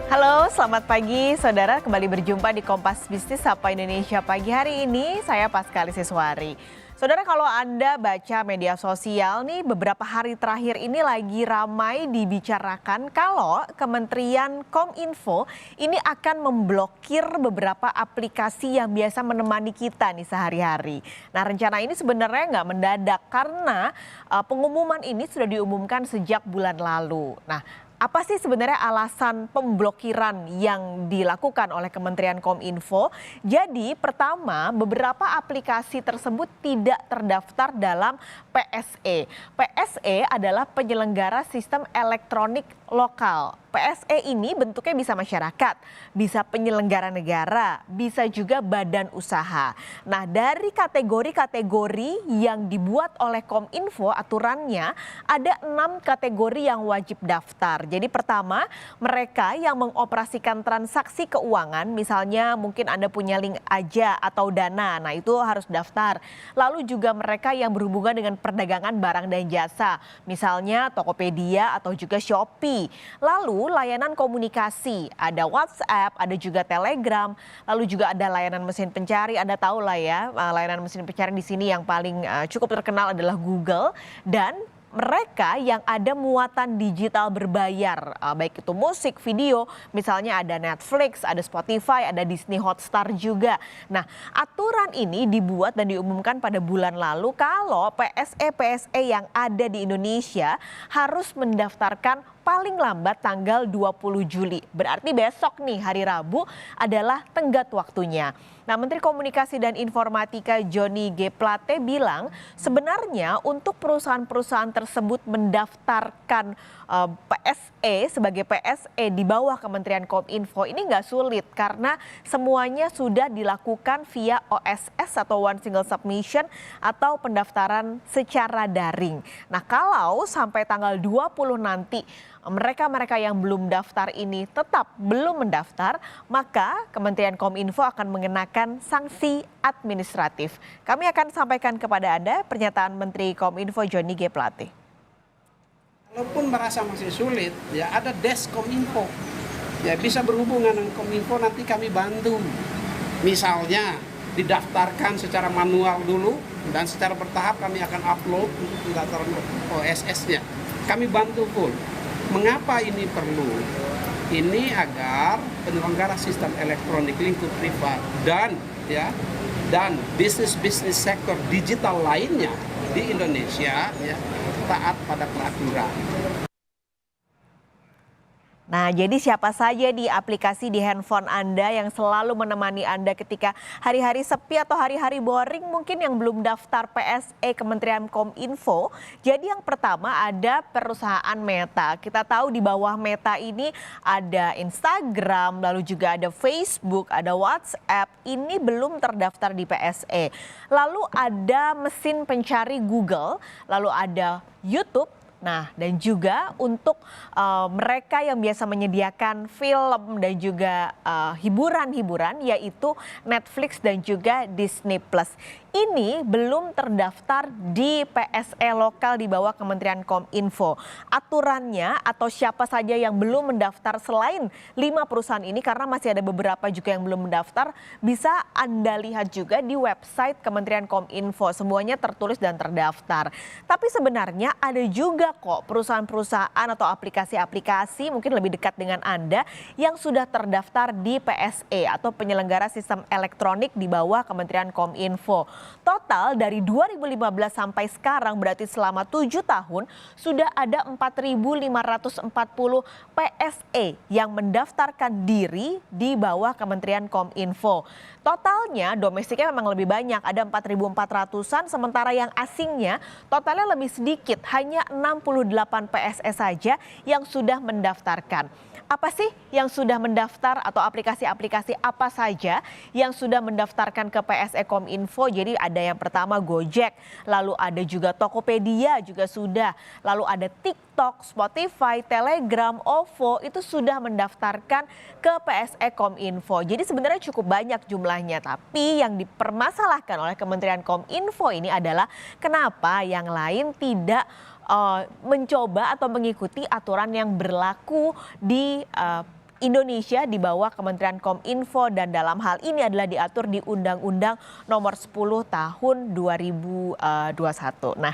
Halo, selamat pagi saudara. Kembali berjumpa di Kompas Bisnis Sapa Indonesia pagi hari ini. Saya Paskali Siswari. Saudara, kalau Anda baca media sosial nih, beberapa hari terakhir ini lagi ramai dibicarakan kalau Kementerian Kominfo ini akan memblokir beberapa aplikasi yang biasa menemani kita nih sehari-hari. Nah, rencana ini sebenarnya nggak mendadak karena pengumuman ini sudah diumumkan sejak bulan lalu. Nah, apa sih sebenarnya alasan pemblokiran yang dilakukan oleh Kementerian Kominfo? Jadi pertama, beberapa aplikasi tersebut tidak terdaftar dalam PSE. PSE adalah penyelenggara sistem elektronik lokal. PSE ini bentuknya bisa masyarakat, bisa penyelenggara negara, bisa juga badan usaha. Nah, dari kategori-kategori yang dibuat oleh Kominfo aturannya ada 6 kategori yang wajib daftar. Jadi pertama, mereka yang mengoperasikan transaksi keuangan, misalnya mungkin Anda punya link aja atau Dana, nah itu harus daftar. Lalu juga mereka yang berhubungan dengan perdagangan barang dan jasa, misalnya Tokopedia atau juga Shopee. Lalu layanan komunikasi, ada WhatsApp, ada juga Telegram, lalu juga ada layanan mesin pencari. Anda tahu lah ya, layanan mesin pencari di sini yang paling cukup terkenal adalah Google, dan mereka yang ada muatan digital berbayar, baik itu musik, video, misalnya ada Netflix, ada Spotify, ada Disney Hotstar juga. Nah, aturan ini dibuat dan diumumkan pada bulan lalu kalau PSE yang ada di Indonesia harus mendaftarkan paling lambat tanggal 20 Juli. Berarti besok nih, hari Rabu adalah tenggat waktunya. Nah, Menteri Komunikasi dan Informatika Johnny G. Plate bilang sebenarnya untuk perusahaan-perusahaan tersebut mendaftarkan PSE sebagai PSE di bawah Kementerian Kominfo ini nggak sulit karena semuanya sudah dilakukan via OSS atau One Single Submission atau pendaftaran secara daring. Nah, kalau sampai tanggal 20 nanti mereka-mereka yang belum daftar ini tetap belum mendaftar, maka Kementerian Kominfo akan mengenakan sanksi administratif. Kami akan sampaikan kepada Anda pernyataan Menteri Kominfo Johnny G. Plate. Walaupun merasa masih sulit, ya ada Desk Kominfo. Ya bisa berhubungan dengan Kominfo, nanti kami bantu. Misalnya didaftarkan secara manual dulu dan secara bertahap kami akan upload untuk pendaftaran OSS-nya. Kami bantu full. Mengapa ini perlu? Ini agar penyelenggara sistem elektronik lingkup privat dan bisnis sektor digital lainnya di Indonesia ya taat pada peraturan. Nah, jadi siapa saja di aplikasi di handphone Anda yang selalu menemani Anda ketika hari-hari sepi atau hari-hari boring mungkin yang belum daftar PSE Kementerian Kominfo. Jadi yang pertama ada perusahaan Meta. Kita tahu di bawah Meta ini ada Instagram, lalu juga ada Facebook, ada WhatsApp. Ini belum terdaftar di PSE. Lalu ada mesin pencari Google, lalu ada YouTube. Nah, dan juga untuk mereka yang biasa menyediakan film dan juga hiburan-hiburan yaitu Netflix dan juga Disney Plus. Ini belum terdaftar di PSE lokal di bawah Kementerian Kominfo. Aturannya atau siapa saja yang belum mendaftar selain 5 perusahaan ini, karena masih ada beberapa juga yang belum mendaftar, bisa Anda lihat juga di website Kementerian Kominfo. Semuanya tertulis dan terdaftar. Tapi sebenarnya ada juga kok perusahaan-perusahaan atau aplikasi-aplikasi mungkin lebih dekat dengan Anda yang sudah terdaftar di PSE atau penyelenggara sistem elektronik di bawah Kementerian Kominfo. Total dari 2015 sampai sekarang berarti selama 7 tahun sudah ada 4.540 PSE yang mendaftarkan diri di bawah Kementerian Kominfo. Totalnya domestiknya memang lebih banyak, ada 4.400-an, sementara yang asingnya totalnya lebih sedikit, hanya 68 PSE saja yang sudah mendaftarkan. Apa sih yang sudah mendaftar atau aplikasi-aplikasi apa saja yang sudah mendaftarkan ke PSE Kominfo? Jadi ada yang pertama Gojek, lalu ada juga Tokopedia juga sudah, lalu ada TikTok, Spotify, Telegram, OVO itu sudah mendaftarkan ke PSE Kominfo. Jadi sebenarnya cukup banyak jumlahnya, tapi yang dipermasalahkan oleh Kementerian Kominfo ini adalah kenapa yang lain tidak mencoba atau mengikuti aturan yang berlaku di Indonesia di bawah Kementerian Kominfo dan dalam hal ini adalah diatur di Undang-Undang Nomor 10 Tahun 2021. Nah,